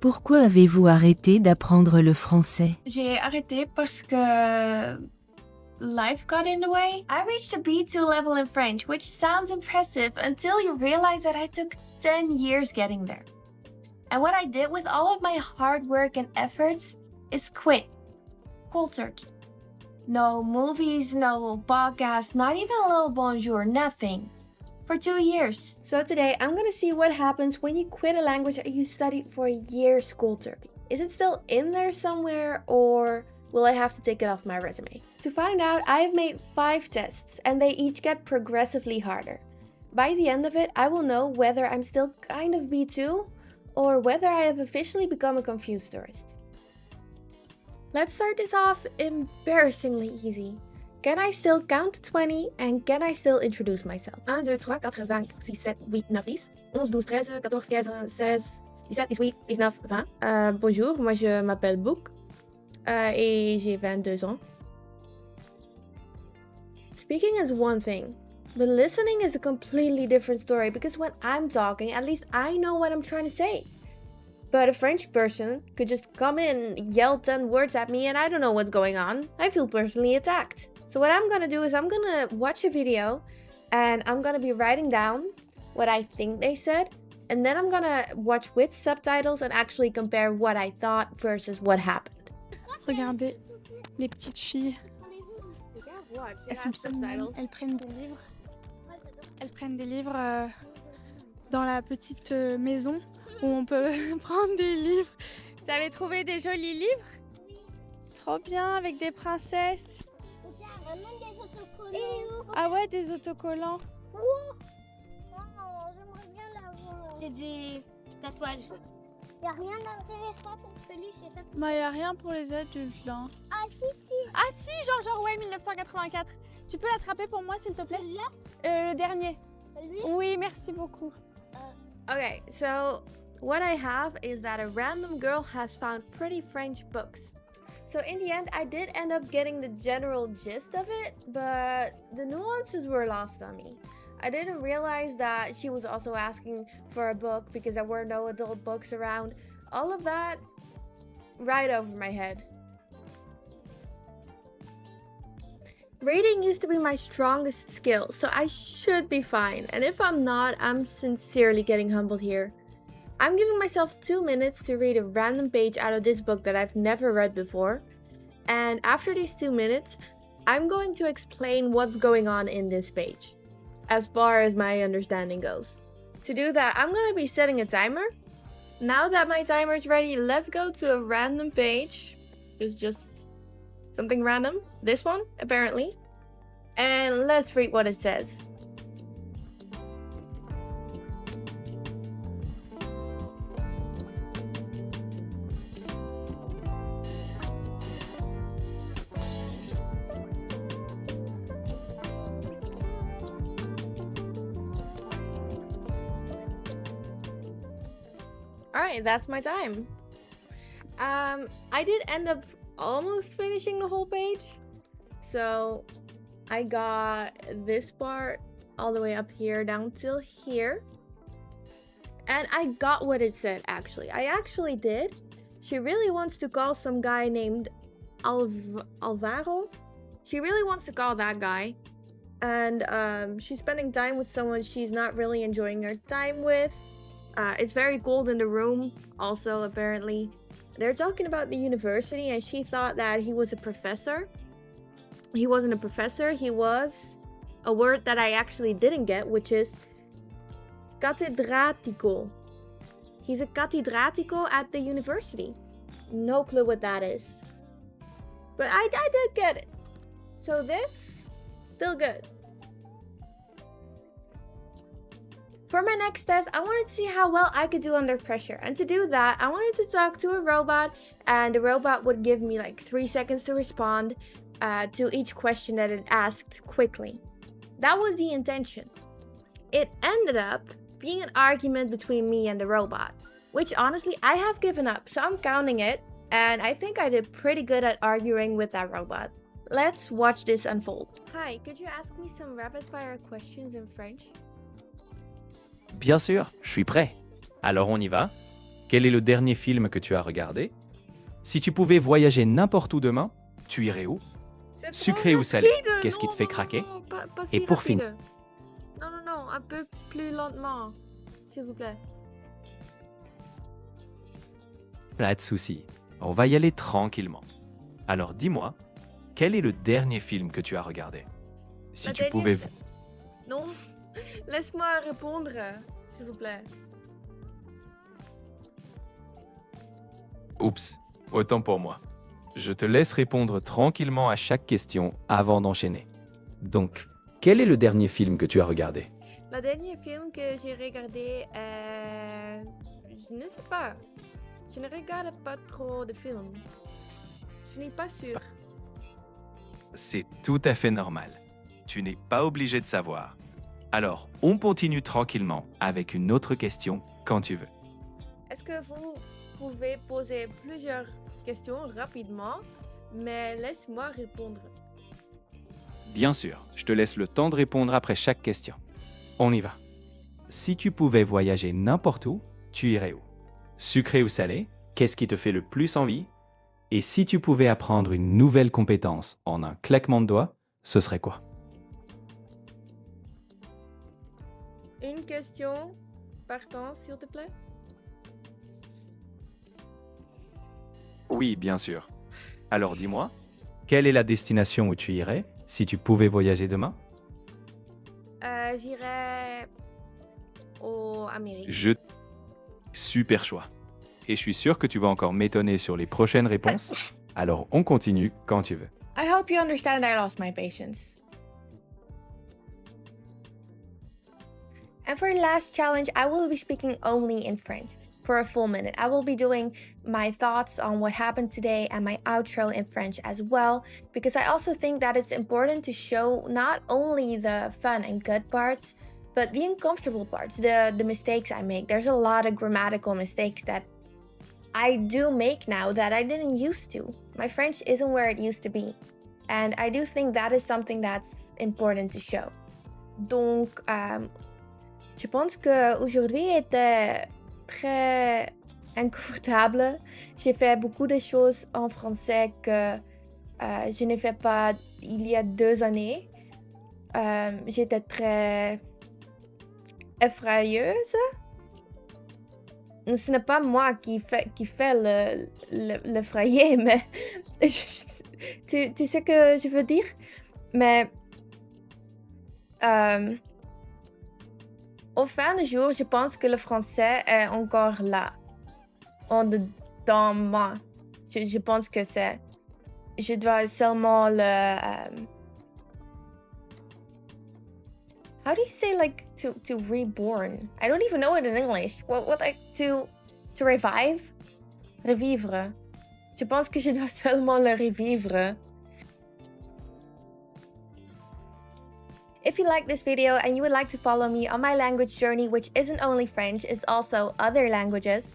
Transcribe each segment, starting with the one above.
Pourquoi avez-vous arrêté d'apprendre le français? J'ai arrêté parce que life got in the way. I reached a B2 level in French, which sounds impressive until you realize that I took 10 years getting there. And what I did with all of my hard work and efforts is quit. Cold turkey. No movies, no podcasts, not even a little bonjour, nothing. For 2 years. So today I'm gonna see what happens when you quit a language that you studied for a year cold turkey. Is it still in there somewhere, or will I have to take it off my resume? To find out, I have made 5 tests and they each get progressively harder. By the end of it, I will know whether I'm still kind of B2 or whether I have officially become a confused tourist. Let's start this off embarrassingly easy. Can I still count to 20 and can I still introduce myself? 1, 2, 3, 4, 5, 6, 7, 8, 9, 10, 11, 12, 13, 14, 15, 16, 17, 18, 19, 20. Bonjour, moi je m'appelle Book et j'ai 22 ans. Speaking is one thing, but listening is a completely different story because when I'm talking, at least I know what I'm trying to say. But a French person could just come in, yell 10 words at me and I don't know what's going on. I feel personally attacked. So what I'm gonna do is I'm gonna watch a video and I'm gonna be writing down what I think they said. And then I'm gonna watch with subtitles and actually compare what I thought versus what happened. Regardez, les petites filles, elles sont trop mignonnes. Elles prennent des livres. Elles prennent des livres dans la petite maison où on peut prendre des livres. Vous avez trouvé des jolis livres? Oui. Trop bien, avec des princesses. Regarde, même des autocollants. Ah ouais, des autocollants. Oh, j'aimerais bien l'avoir. C'est des tatouages. Y a rien d'intéressant sur celui, c'est ça? Bah, y a rien pour les adultes là. Ah si. Ah si, George Orwell 1984. Tu peux l'attraper pour moi s'il te plaît? Celui-là? Le dernier. Lui? Oui, merci beaucoup. Okay, so what I have is that a random girl has found pretty French books. So in the end, I did end up getting the general gist of it, but the nuances were lost on me. I didn't realize that she was also asking for a book because there were no adult books around. All of that right over my head. Reading used to be my strongest skill, so I should be fine. And if I'm not, I'm sincerely getting humbled here. I'm giving myself 2 minutes to read a random page out of this book that I've never read before. And after these 2 minutes, I'm going to explain what's going on in this page, as far as my understanding goes. To do that, I'm going to be setting a timer. Now that my timer is ready, let's go to a random page. It's just something random. This one, apparently. And let's read what it says. Alright, that's my time. I did end up almost finishing the whole page. So I got this part all the way up here down till here. And I got what it said actually. I actually did. She really wants to call some guy named Alvaro. She really wants to call that guy. And she's spending time with someone she's not really enjoying her time with. It's very cold in the room, also, apparently. They're talking about the university, and she thought that he was a professor. He wasn't a professor, he was a word that I actually didn't get, which is catedrático. He's a catedrático at the university. No clue what that is. But I did get it. So this, still good. For my next test, I wanted to see how well I could do under pressure. And to do that, I wanted to talk to a robot, and the robot would give me like 3 seconds to respond to each question that it asked quickly. That was the intention. It ended up being an argument between me and the robot, which honestly I have given up, so I'm counting it, and I think I did pretty good at arguing with that robot. Let's watch this unfold. Hi, could you ask me some rapid fire questions in French? Bien sûr, je suis prêt. Alors on y va. Quel est le dernier film que tu as regardé? Si tu pouvais voyager n'importe où demain, tu irais où? C'est Sucré trop ou salé? rapide. Qu'est-ce qui te Non, fait non, craquer? non, pas Et si pour rapide. finir. Non, un peu plus lentement, s'il vous plaît. Pas de souci. On va y aller tranquillement. Alors dis-moi, quel est le dernier film que tu as regardé? Si La tu dernière- pouvais... Non, laisse-moi répondre, s'il vous plaît. Oups, autant pour moi. Je te laisse répondre tranquillement à chaque question avant d'enchaîner. Donc, quel est le dernier film que tu as regardé? Le dernier film que j'ai regardé, je ne sais pas. Je ne regarde pas trop de films. Je n'ai pas sûr. C'est tout à fait normal. Tu n'es pas obligé de savoir. Alors, on continue tranquillement avec une autre question quand tu veux. Est-ce que vous pouvez poser plusieurs questions rapidement, mais laisse-moi répondre. Bien sûr, je te laisse le temps de répondre après chaque question. On y va. Si tu pouvais voyager n'importe où, tu irais où? Sucré ou salé? Qu'est-ce qui te fait le plus envie? Et si tu pouvais apprendre une nouvelle compétence en un claquement de doigts, ce serait quoi? Une question par temps, s'il te plaît. Oui, bien sûr. Alors dis-moi, quelle est la destination où tu irais si tu pouvais voyager demain? J'irai aux Amériques. Super choix. Et je suis sûr que tu vas encore m'étonner sur les prochaines réponses. Alors on continue quand tu veux. I hope you understand I lost my patience. And for the last challenge, I will be speaking only in French for a full minute. I will be doing my thoughts on what happened today and my outro in French as well, because I also think that it's important to show not only the fun and good parts, but the uncomfortable parts, the mistakes I make. There's a lot of grammatical mistakes that I do make now that I didn't used to. My French isn't where it used to be. And I do think that is something that's important to show. Donc, je pense qu'aujourd'hui était très inconfortable. J'ai fait beaucoup de choses en français que je n'ai fait pas il y a 2 années. J'étais très effrayeuse. Ce n'est pas moi qui fait l'effrayer, mais tu sais que je veux dire? Mais au fin du jour, je pense que le français est encore là, en dedans moi. Je pense que je dois seulement le... how do you say like to reborn? I don't even know it in English. What like to revive? Revivre. Je pense que je dois seulement le revivre. If you like this video and you would like to follow me on my language journey, which isn't only French, it's also other languages,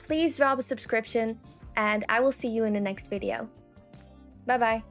please drop a subscription and I will see you in the next video. Bye bye.